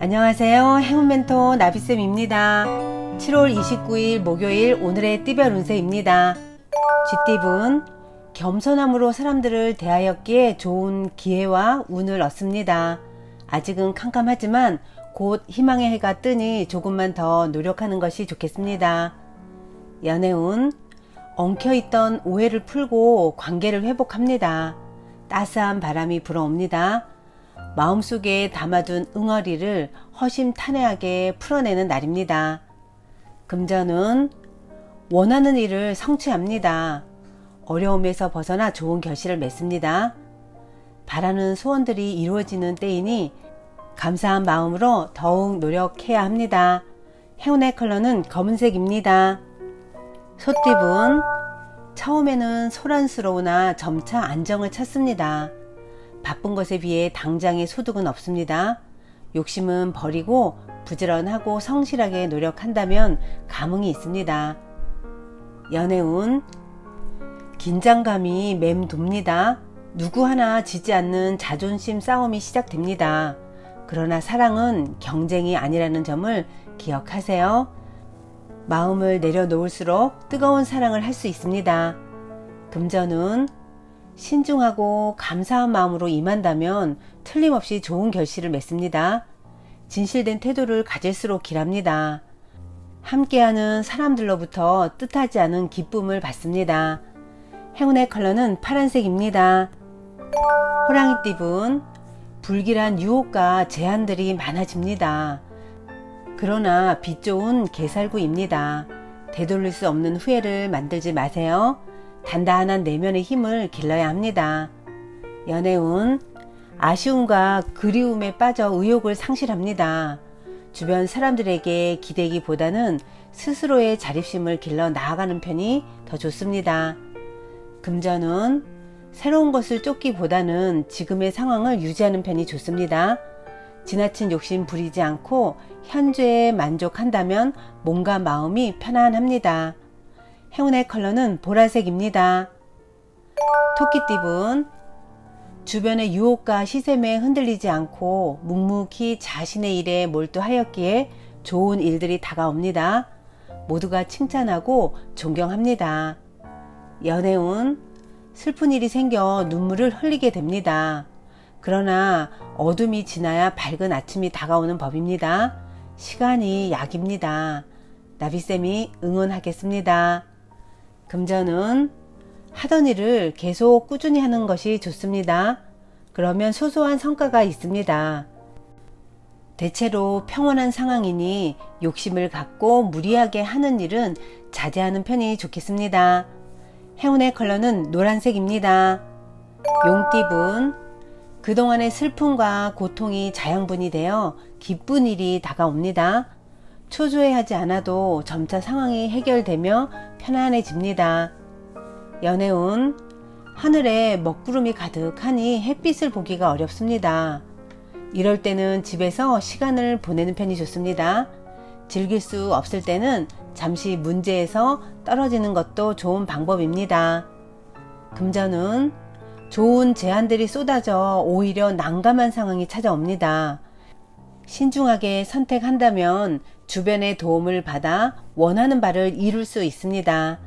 안녕하세요. 행운 멘토 나비쌤입니다. 7월 29일 목요일 오늘의 띠별 운세입니다. 쥐띠분, 겸손함으로 사람들을 대하였기에 좋은 기회와 운을 얻습니다. 아직은 캄캄하지만 곧 희망의 해가 뜨니 조금만 더 노력하는 것이 좋겠습니다. 연애운, 엉켜있던 오해를 풀고 관계를 회복합니다. 따스한 바람이 불어옵니다. 마음속에 담아둔 응어리를 허심탄회하게 풀어내는 날입니다. 금전은 원하는 일을 성취합니다. 어려움에서 벗어나 좋은 결실을 맺습니다. 바라는 소원들이 이루어지는 때이니 감사한 마음으로 더욱 노력해야 합니다. 행운의 컬러는 검은색입니다. 소띠분, 처음에는 소란스러우나 점차 안정을 찾습니다. 바쁜 것에 비해 당장의 소득은 없습니다. 욕심은 버리고 부지런하고 성실하게 노력한다면 감흥이 있습니다. 연애운, 긴장감이 맴돕니다. 누구 하나 지지 않는 자존심 싸움이 시작됩니다. 그러나 사랑은 경쟁이 아니라는 점을 기억하세요. 마음을 내려놓을수록 뜨거운 사랑을 할 수 있습니다. 금전은 신중하고 감사한 마음으로 임한다면 틀림없이 좋은 결실을 맺습니다. 진실된 태도를 가질수록 길합니다. 함께하는 사람들로부터 뜻하지 않은 기쁨을 받습니다. 행운의 컬러는 파란색입니다. 호랑이띠분, 불길한 유혹과 제한들이 많아집니다. 그러나 빛 좋은 개살구입니다. 되돌릴 수 없는 후회를 만들지 마세요. 단단한 내면의 힘을 길러야 합니다. 연애운, 아쉬움과 그리움에 빠져 의욕을 상실합니다. 주변 사람들에게 기대기보다는 스스로의 자립심을 길러 나아가는 편이 더 좋습니다. 금전은 새로운 것을 쫓기보다는 지금의 상황을 유지하는 편이 좋습니다. 지나친 욕심 부리지 않고 현재에 만족한다면 몸과 마음이 편안합니다. 행운의 컬러는 보라색입니다. 토끼띠분, 주변의 유혹과 시샘에 흔들리지 않고 묵묵히 자신의 일에 몰두하였기에 좋은 일들이 다가옵니다. 모두가 칭찬하고 존경합니다. 연애운, 슬픈 일이 생겨 눈물을 흘리게 됩니다. 그러나 어둠이 지나야 밝은 아침이 다가오는 법입니다. 시간이 약입니다. 나비쌤이 응원하겠습니다. 금전은 하던 일을 계속 꾸준히 하는 것이 좋습니다. 그러면 소소한 성과가 있습니다. 대체로 평온한 상황이니 욕심을 갖고 무리하게 하는 일은 자제하는 편이 좋겠습니다. 행운의 컬러는 노란색입니다. 용띠분, 그동안의 슬픔과 고통이 자양분이 되어 기쁜 일이 다가옵니다. 초조해하지 않아도 점차 상황이 해결되며 편안해집니다. 연애운, 하늘에 먹구름이 가득하니 햇빛을 보기가 어렵습니다. 이럴 때는 집에서 시간을 보내는 편이 좋습니다. 즐길 수 없을 때는 잠시 문제에서 떨어지는 것도 좋은 방법입니다. 금전은 좋은 제안들이 쏟아져 오히려 난감한 상황이 찾아옵니다. 신중하게 선택한다면 주변의 도움을 받아 원하는 바를 이룰 수 있습니다.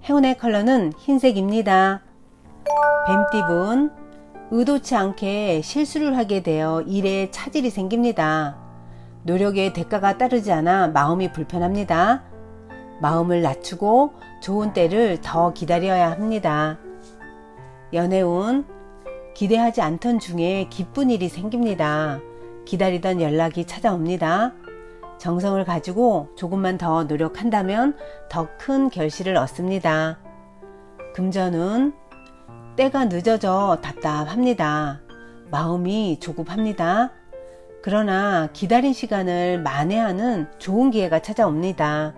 행운의 컬러는 흰색입니다. 뱀띠분, 의도치 않게 실수를 하게 되어 일에 차질이 생깁니다. 노력의 대가가 따르지 않아 마음이 불편합니다. 마음을 낮추고 좋은 때를 더 기다려야 합니다. 연애운, 기대하지 않던 중에 기쁜 일이 생깁니다. 기다리던 연락이 찾아옵니다. 정성을 가지고 조금만 더 노력한다면 더 큰 결실을 얻습니다. 금전은 때가 늦어져 답답합니다. 마음이 조급합니다. 그러나 기다린 시간을 만회하는 좋은 기회가 찾아옵니다.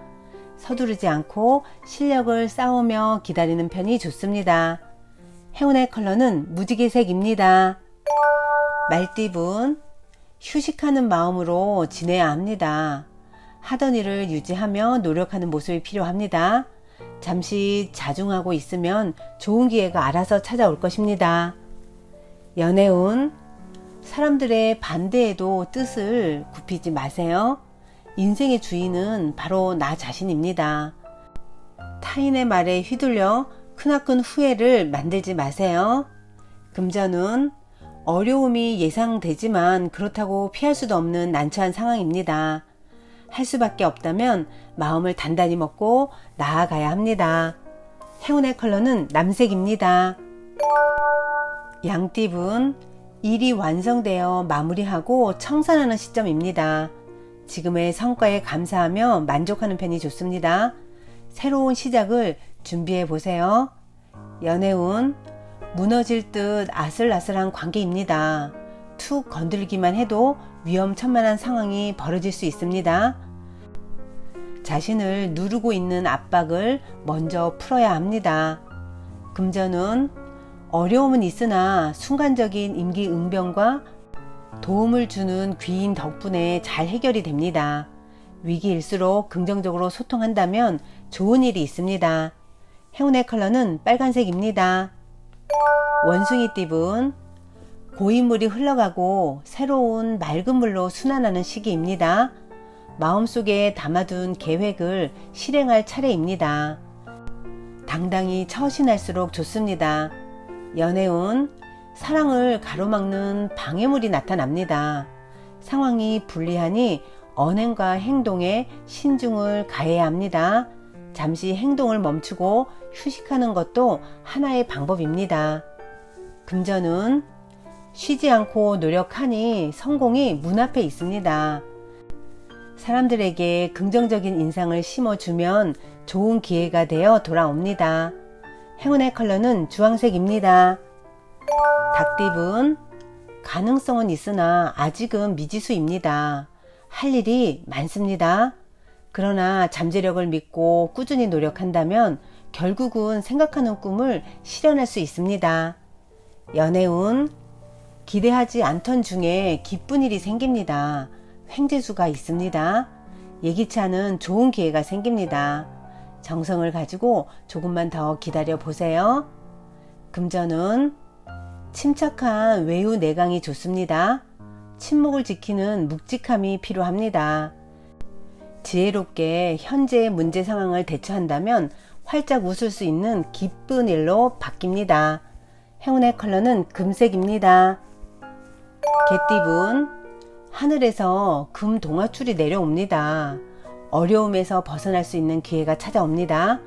서두르지 않고 실력을 쌓으며 기다리는 편이 좋습니다. 행운의 컬러는 무지개색입니다. 말띠분, 휴식하는 마음으로 지내야 합니다. 하던 일을 유지하며 노력하는 모습이 필요합니다. 잠시 자중하고 있으면 좋은 기회가 알아서 찾아올 것입니다. 연애운, 사람들의 반대에도 뜻을 굽히지 마세요. 인생의 주인은 바로 나 자신입니다. 타인의 말에 휘둘려 크나큰 후회를 만들지 마세요. 금전운, 어려움이 예상되지만 그렇다고 피할 수도 없는 난처한 상황입니다. 할 수밖에 없다면 마음을 단단히 먹고 나아가야 합니다. 행운의 컬러는 남색입니다. 양띠분, 일이 완성되어 마무리하고 청산하는 시점입니다. 지금의 성과에 감사하며 만족하는 편이 좋습니다. 새로운 시작을 준비해 보세요. 연애운, 무너질 듯 아슬아슬한 관계입니다. 툭 건들기만 해도 위험천만한 상황이 벌어질 수 있습니다. 자신을 누르고 있는 압박을 먼저 풀어야 합니다. 금전운, 어려움은 있으나 순간적인 임기응변과 도움을 주는 귀인 덕분에 잘 해결이 됩니다. 위기일수록 긍정적으로 소통한다면 좋은 일이 있습니다. 행운의 컬러는 빨간색입니다. 원숭이띠분, 고인물이 흘러가고 새로운 맑은 물로 순환하는 시기입니다. 마음속에 담아둔 계획을 실행할 차례입니다. 당당히 처신할수록 좋습니다. 연애운, 사랑을 가로막는 방해물이 나타납니다. 상황이 불리하니 언행과 행동에 신중을 가해야 합니다. 잠시 행동을 멈추고 휴식하는 것도 하나의 방법입니다. 금전운, 쉬지 않고 노력하니 성공이 문 앞에 있습니다. 사람들에게 긍정적인 인상을 심어주면 좋은 기회가 되어 돌아옵니다. 행운의 컬러는 주황색입니다. 닭띠분, 가능성은 있으나 아직은 미지수입니다. 할 일이 많습니다. 그러나 잠재력을 믿고 꾸준히 노력한다면 결국은 생각하는 꿈을 실현할 수 있습니다. 연애운, 기대하지 않던 중에 기쁜 일이 생깁니다. 횡재수가 있습니다. 예기치 않은 좋은 기회가 생깁니다. 정성을 가지고 조금만 더 기다려 보세요. 금전운, 침착한 외유 내강이 좋습니다. 침묵을 지키는 묵직함이 필요합니다. 지혜롭게 현재의 문제 상황을 대처한다면 활짝 웃을 수 있는 기쁜 일로 바뀝니다. 행운의 컬러는 금색입니다. 개띠분, 하늘에서 금 동화줄이 내려옵니다. 어려움에서 벗어날 수 있는 기회가 찾아옵니다.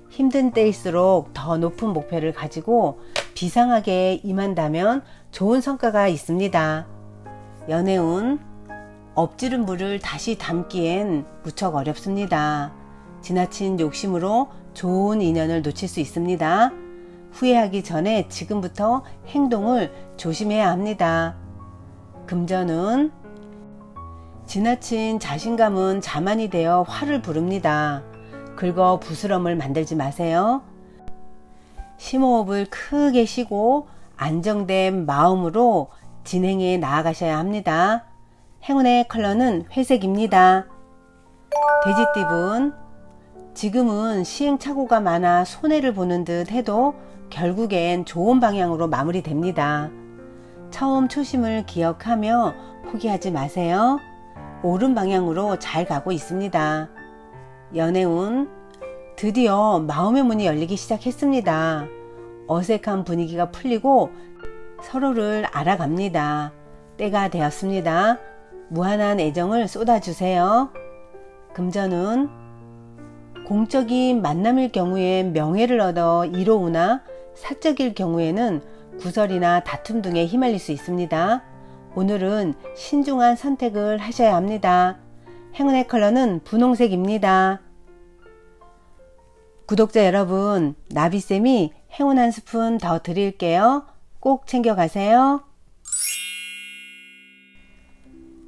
힘든 때일수록 더 높은 목표를 가지고 비상하게 임한다면 좋은 성과가 있습니다. 연애운, 엎지른 물을 다시 담기엔 무척 어렵습니다. 지나친 욕심으로 좋은 인연을 놓칠 수 있습니다. 후회하기 전에 지금부터 행동을 조심해야 합니다. 금전운, 지나친 자신감은 자만이 되어 화를 부릅니다. 긁어 부스럼을 만들지 마세요. 심호흡을 크게 쉬고 안정된 마음으로 진행해 나아가셔야 합니다. 행운의 컬러는 회색입니다. 돼지띠분, 지금은 시행착오가 많아 손해를 보는 듯 해도 결국엔 좋은 방향으로 마무리됩니다. 처음 초심을 기억하며 포기하지 마세요. 옳은 방향으로 잘 가고 있습니다. 연애운, 드디어 마음의 문이 열리기 시작했습니다. 어색한 분위기가 풀리고 서로를 알아갑니다. 때가 되었습니다. 무한한 애정을 쏟아주세요. 금전운, 공적인 만남일 경우에 명예를 얻어 이로우나 사적일 경우에는 구설이나 다툼 등에 휘말릴 수 있습니다. 오늘은 신중한 선택을 하셔야 합니다. 행운의 컬러는 분홍색입니다. 구독자 여러분, 나비쌤이 행운 한 스푼 더 드릴게요. 꼭 챙겨가세요.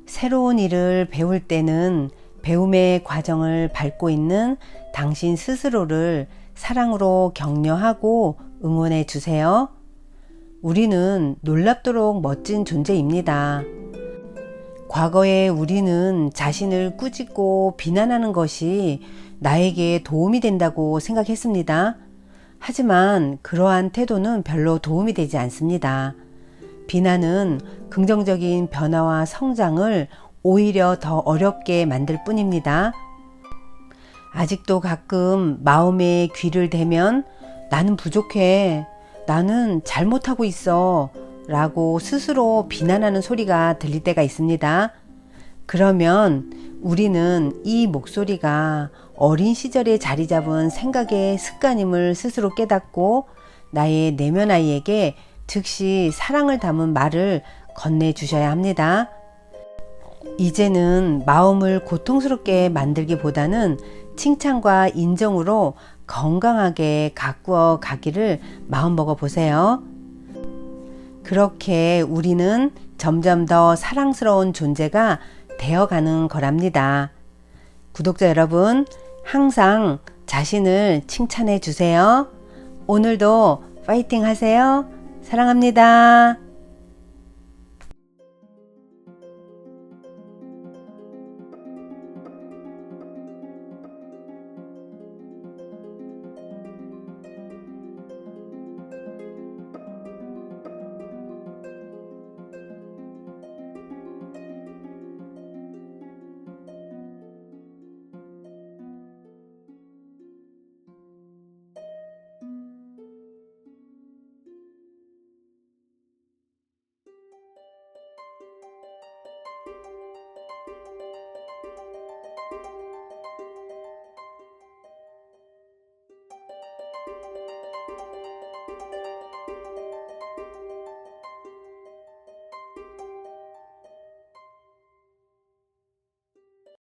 새로운 일을 배울 때는 배움의 과정을 밟고 있는 당신 스스로를 사랑으로 격려하고 응원해 주세요. 우리는 놀랍도록 멋진 존재입니다. 과거에 우리는 자신을 꾸짖고 비난하는 것이 나에게 도움이 된다고 생각했습니다. 하지만 그러한 태도는 별로 도움이 되지 않습니다. 비난은 긍정적인 변화와 성장을 오히려 더 어렵게 만들 뿐입니다. 아직도 가끔 마음에 귀를 대면 나는 부족해, 나는 잘못하고 있어 라고 스스로 비난하는 소리가 들릴 때가 있습니다. 그러면 우리는 이 목소리가 어린 시절에 자리 잡은 생각의 습관임을 스스로 깨닫고 나의 내면 아이에게 즉시 사랑을 담은 말을 건네주셔야 합니다. 이제는 마음을 고통스럽게 만들기보다는 칭찬과 인정으로 건강하게 가꾸어 가기를 마음먹어 보세요. 그렇게 우리는 점점 더 사랑스러운 존재가 되어가는 거랍니다. 구독자 여러분, 항상 자신을 칭찬해 주세요. 오늘도 파이팅 하세요. 사랑합니다.